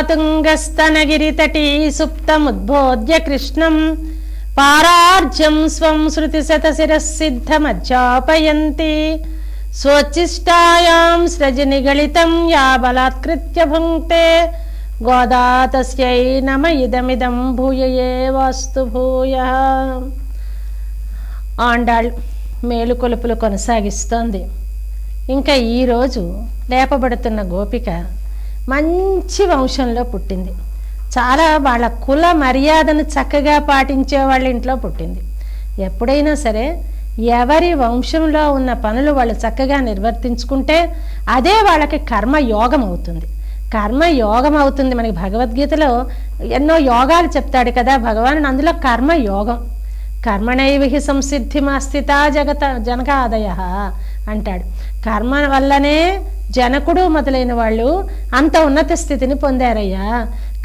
తుంగస్తనగిరితటీ సుప్తముద్బోధ్య కృష్ణం పారార్జ్యం స్వం శృతిశతశిరసిద్ధమధ్యాపయంతి స్వోచ్చిష్టాయాం సృజనిగళితం యా బలాత్కృత్య భుంక్తే గోదా తస్యై నమ ఇదమిదం భూయయే వాస్తు భూయః. ఆండాళ్ మేలుకొలుపులు కొనసాగిస్తోంది. ఇంకా ఈరోజు లేపబడుతున్న గోపిక మంచి వంశంలో పుట్టింది. చాలా వాళ్ళ కుల మర్యాదను చక్కగా పాటించే వాళ్ళ ఇంట్లో పుట్టింది. ఎప్పుడైనా సరే ఎవరి వంశంలో ఉన్న పనులు వాళ్ళు చక్కగా నిర్వర్తించుకుంటే అదే వాళ్ళకి కర్మయోగం అవుతుంది. కర్మయోగం అవుతుంది. మనకి భగవద్గీతలో ఎన్నో యోగాలు చెప్తాడు కదా భగవానుడు. అందులో కర్మయోగం. కర్మణైవిహి సంసిద్ధిమాస్థిత జనకాదయ అంటాడు. కర్మ వల్లనే జనకుడు మొదలైన వాళ్ళు అంత ఉన్నత స్థితిని పొందారయ్యా.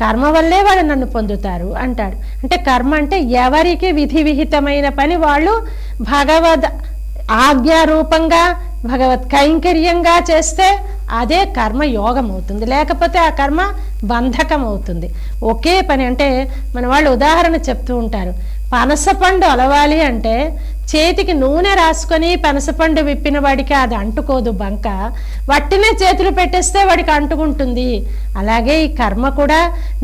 కర్మ వల్లే వాళ్ళు నన్ను పొందుతారు అంటాడు. అంటే కర్మ అంటే ఎవరికి విధి విహితమైన పని వాళ్ళు భగవద్ ఆజ్ఞారూపంగా భగవత్ కైంకర్యంగా చేస్తే అదే కర్మ యోగం అవుతుంది. లేకపోతే ఆ కర్మ బంధకం అవుతుంది. ఒకే పని అంటే మన వాళ్ళు ఉదాహరణ చెప్తూ ఉంటారు. పనసపండు అలవాలి అంటే చేతికి నూనె రాసుకొని పనసపండు విప్పిన వాడికి అది అంటుకోదు బంక. వట్టినే చేతులు పెట్టేస్తే వాడికి అంటుకుంటుంది. అలాగే ఈ కర్మ కూడా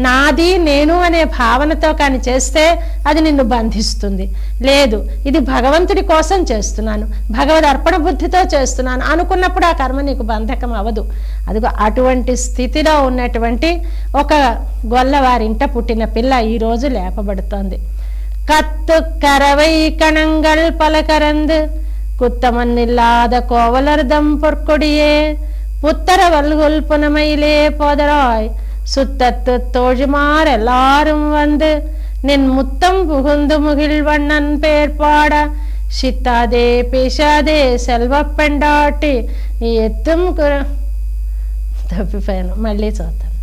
నాది నేను అనే భావనతో కానీ చేస్తే అది నిన్ను బంధిస్తుంది. లేదు ఇది భగవంతుడి కోసం చేస్తున్నాను, భగవద్ అర్పణ బుద్ధితో చేస్తున్నాను అనుకున్నప్పుడు ఆ కర్మ నీకు బంధకం అవ్వదు. అదిగో అటువంటి స్థితిలో ఉన్నటువంటి ఒక గొల్లవారింట పుట్టిన పిల్ల ఈరోజు లేపబడుతోంది. கத்து கரவை கணங்கள் பல கறந்து குத்தமன்னில்லாத கோவலர்தம் பொற்கொடியே புத்தர வல்குல் புனமையிலே போதராய் சுத்தத்து தோழிமார் எல்லாரும் வந்து நின் முத்தம் புகுந்து முகிழ்வண்ணன் பேர் பாட சித்தாதே பேசாதே செல்வ பெண்டாட்டி నీ ఎత్తం తప్పిపోయాను. మళ్ళీ చూస్తాను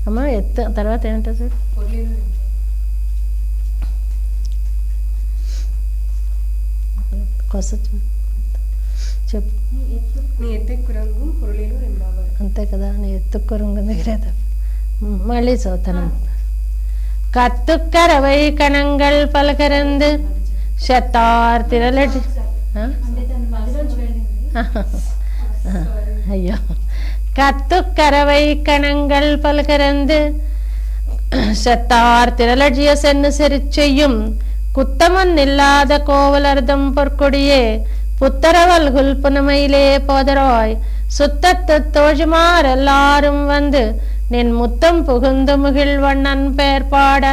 అమ్మ. ఎత్తు తర్వాత ఏమంటారు చూడు. చెప్పు. అంతే కదా. నీ ఎత్తుకురంగు దగ్గర మళ్ళీ చదువుతాను. கத்துக்கரவை கணங்கள் பலகரந்து శతార్ తిరలటి. అయ్యో. கத்துக்கரவை கணங்கள் பலகரந்து శతార్ తిరలజియ సెన్ను సెరిచెయ్యం குத்தமன்னில்லாத கோவலர்தம் பொற்கொடியே புத்தரவல் குல்புனமையிலே போதராய் சுத்தத்து தோழிமார் எல்லாரும் வந்து நின் முத்தம் புகுந்து முகிழ்வண்ணன் பேர் பாட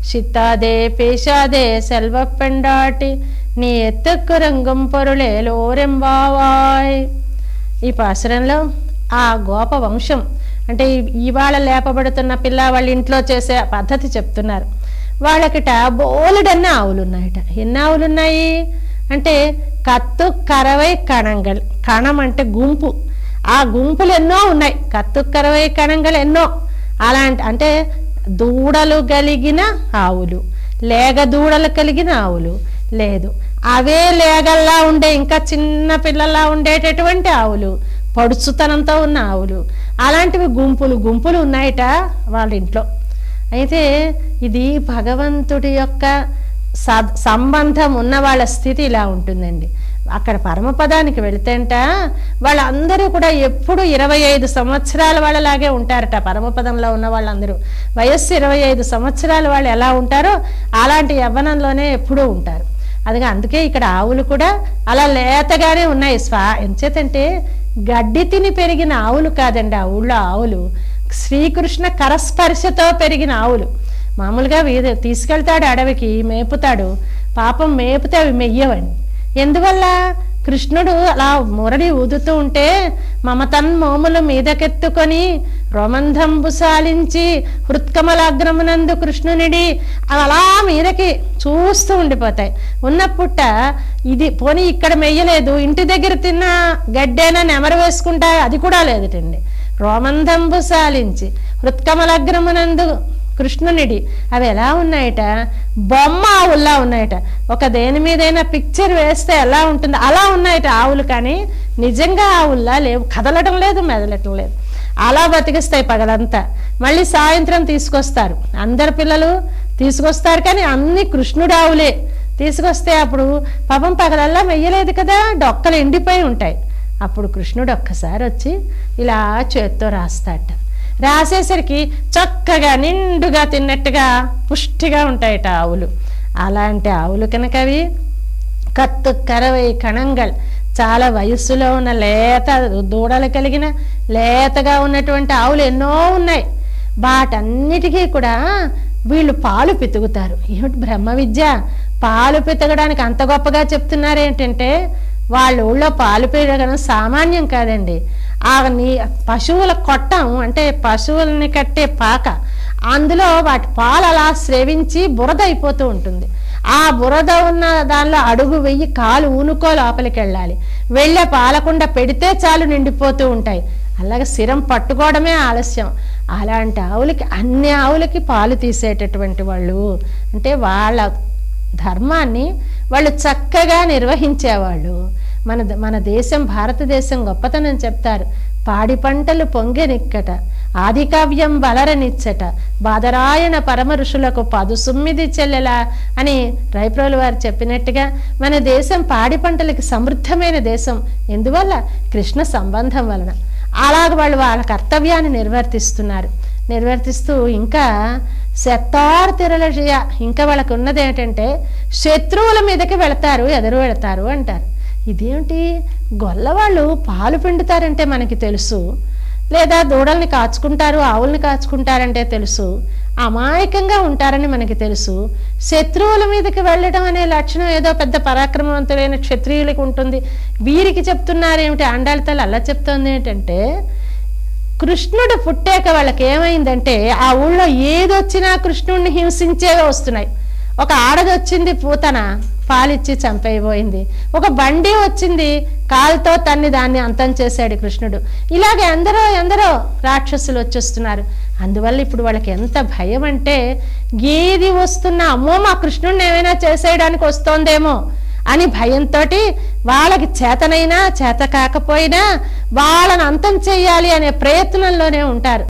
சித்தாதே பேசாதே செல்வ பெண்டாட்டி నీ ఎత్తుకురంగం పొరులేలోరెంబావాయ్. ఈ పాసురంలో ఆ గోప వంశం అంటే ఇవాళ లేపబడుతున్న పిల్ల వాళ్ళ ఇంట్లో చేసే పద్ధతి చెప్తున్నారు. వాళ్ళకిట బోలెడన్న ఆవులు ఉన్నాయట. ఎన్ని ఆవులు ఉన్నాయి అంటే కత్తు కరవై కణంగల్. కణం అంటే గుంపు. ఆ గుంపులు ఎన్నో ఉన్నాయి. కత్తు కరవై కణంగల్ ఎన్నో. అలాంటి అంటే దూడలు కలిగిన ఆవులు, లేగ దూడలు కలిగిన ఆవులు లేదు, అవే లేగల్లా ఉండే ఇంకా చిన్న పిల్లల్లా ఉండేటటువంటి ఆవులు, పడుచుతనంతో ఉన్న ఆవులు, అలాంటివి గుంపులు గుంపులు ఉన్నాయట వాళ్ళ ఇంట్లో. అయితే ఇది భగవంతుడి యొక్క సంబంధం ఉన్న వాళ్ళ స్థితి ఇలా ఉంటుందండి. అక్కడ పరమపదానికి వెళితేంట వాళ్ళందరూ కూడా ఎప్పుడు 25 సంవత్సరాల వాళ్ళలాగే ఉంటారట. పరమపదంలో ఉన్న వాళ్ళందరూ వయస్సు 25 సంవత్సరాల వాళ్ళు ఎలా ఉంటారో అలాంటి యవ్వనంలోనే ఎప్పుడూ ఉంటారు. అదిగా అందుకే ఇక్కడ ఆవులు కూడా అలా లేతగానే ఉన్నాయి. ఎంచేతంటే గడ్డి తిని పెరిగిన ఆవులు కాదండి. ఆ ఊళ్ళో ఆవులు శ్రీకృష్ణ కరస్పర్శతో పెరిగిన ఆవులు. మామూలుగా తీసుకెళ్తాడు అడవికి, మేపుతాడు. పాపం మేపితే అవి మెయ్యవండి. ఎందువల్ల? కృష్ణుడు అలా మురళి ఊదుతూ ఉంటే మమతన్ మోములు మీదకెత్తుకొని రోమంధంబు సాలించి హృత్కమలాగ్రమునందు కృష్ణునిడి అవి అలా మీదకి చూస్తూ ఉండిపోతాయి. ఉన్నప్పుట ఇది పోనీ ఇక్కడ మెయ్యలేదు, ఇంటి దగ్గర తిన్న గడ్డైనా నెమరు వేసుకుంటాయి, అది కూడా లేదుటండి. రోమంధంబు సాలించి హృత్కమలాగ్రమునందు కృష్ణునిడి అవి ఎలా ఉన్నాయట? బొమ్మ ఆవుల్లా ఉన్నాయట. ఒక దేని మీదైనా పిక్చర్ వేస్తే ఎలా ఉంటుందో అలా ఉన్నాయట ఆవులు. కానీ నిజంగా ఆవుల్లా లేవు, కదలటం లేదు, మెదలటం లేదు. అలా బతికిస్తాయి పగలంతా. మళ్ళీ సాయంత్రం తీసుకొస్తారు, అందరు పిల్లలు తీసుకొస్తారు, కానీ అన్ని కృష్ణుడు ఆవులే తీసుకొస్తే అప్పుడు పాపం పగలల్లా మెయ్యలేదు కదా, డొక్కలు ఎండిపోయి ఉంటాయి. అప్పుడు కృష్ణుడు ఒక్కసారి వచ్చి ఇలా చేత్తో రాస్తాట. రాసేసరికి చక్కగా నిండుగా తిన్నట్టుగా పుష్టిగా ఉంటాయట ఆవులు. అలాంటి ఆవులు కనుక అవి కత్తు కరవై కణంగల్, చాలా వయస్సులో ఉన్న లేత దూడలు కలిగిన లేతగా ఉన్నటువంటి ఆవులు ఎన్నో ఉన్నాయి. వాటన్నిటికీ కూడా వీళ్ళు పాలు పితుకుతారు. ఏమిటి బ్రహ్మ విద్య, పాలు పితకడానికి అంత గొప్పగా చెప్తున్నారు ఏంటంటే, వాళ్ళ ఊళ్ళో పాలు పితకడం సామాన్యం కాదండి. పశువుల కొట్టం అంటే పశువుల్ని కట్టే పాక, అందులో వాటి పాలు అలా స్రవించి బురద అయిపోతూ ఉంటుంది. ఆ బురద ఉన్న దానిలో అడుగు వెయ్యి కాలు ఊనుకో లోపలికి వెళ్ళాలి. వెళ్ళే పాలకుండా పెడితే చాలు నిండిపోతూ ఉంటాయి. అలాగే శిరం పట్టుకోవడమే ఆలస్యం. అలాంటి ఆవులకి, అన్ని ఆవులకి పాలు తీసేటటువంటి వాళ్ళు అంటే వాళ్ళ ధర్మాన్ని వాళ్ళు చక్కగా నిర్వహించేవాళ్ళు. మన దేశం, భారతదేశం గొప్పతనం చెప్తారు. పాడి పంటలు పొంగెనిక్కట, ఆదికావ్యం బలరనిచ్చట, బాదరాయణ పరమ ఋషులకు పదుసుమ్మిది చెల్లెలా అని రైప్రోలు వారు చెప్పినట్టుగా మన దేశం పాడి పంటలకి సమృద్ధమైన దేశం. ఎందువల్ల? కృష్ణ సంబంధం వలన. అలాగ వాళ్ళు వాళ్ళ కర్తవ్యాన్ని నిర్వర్తిస్తూ ఇంకా శతార్ తిరలజయ, ఇంకా వాళ్ళకు ఉన్నది ఏంటంటే శత్రువుల మీదకి ఎదురు వెళతారు అంటారు. ఇదేమిటి, గొల్లవాళ్ళు పాలు పిండుతారంటే మనకి తెలుసు, లేదా దూడల్ని కాచుకుంటారు, ఆవుల్ని కాచుకుంటారంటే తెలుసు, అమాయకంగా ఉంటారని మనకి తెలుసు. శత్రువుల మీదకి వెళ్ళడం అనే లక్షణం ఏదో పెద్ద పరాక్రమవంతులైన క్షత్రియులకి ఉంటుంది. వీరికి చెప్తున్నారేమిటి, ఆండాళ్ళతల్లి అలా చెప్తుంది ఏంటంటే, కృష్ణుడు పుట్టాక వాళ్ళకి ఏమైందంటే ఆ ఊళ్ళో ఏదొచ్చినా కృష్ణుడిని హింసించేవే వస్తున్నాయి. ఒక ఆడదొచ్చింది పూతన, పాలిచ్చి చంపైపోయింది. ఒక బండి వచ్చింది, కాలుతో దాన్ని అంతం చేశాడు కృష్ణుడు. ఇలాగే ఎందరో రాక్షసులు వచ్చేస్తున్నారు. అందువల్ల ఇప్పుడు వాళ్ళకి ఎంత భయం అంటే, ఏది వస్తున్నా అమ్మో మా కృష్ణుడిని ఏమైనా చేసేయడానికి వస్తోందేమో అని భయంతో వాళ్ళకి చేతనైనా చేత కాకపోయినా వాళ్ళని అంతం చేయాలి అనే ప్రయత్నంలోనే ఉంటారు.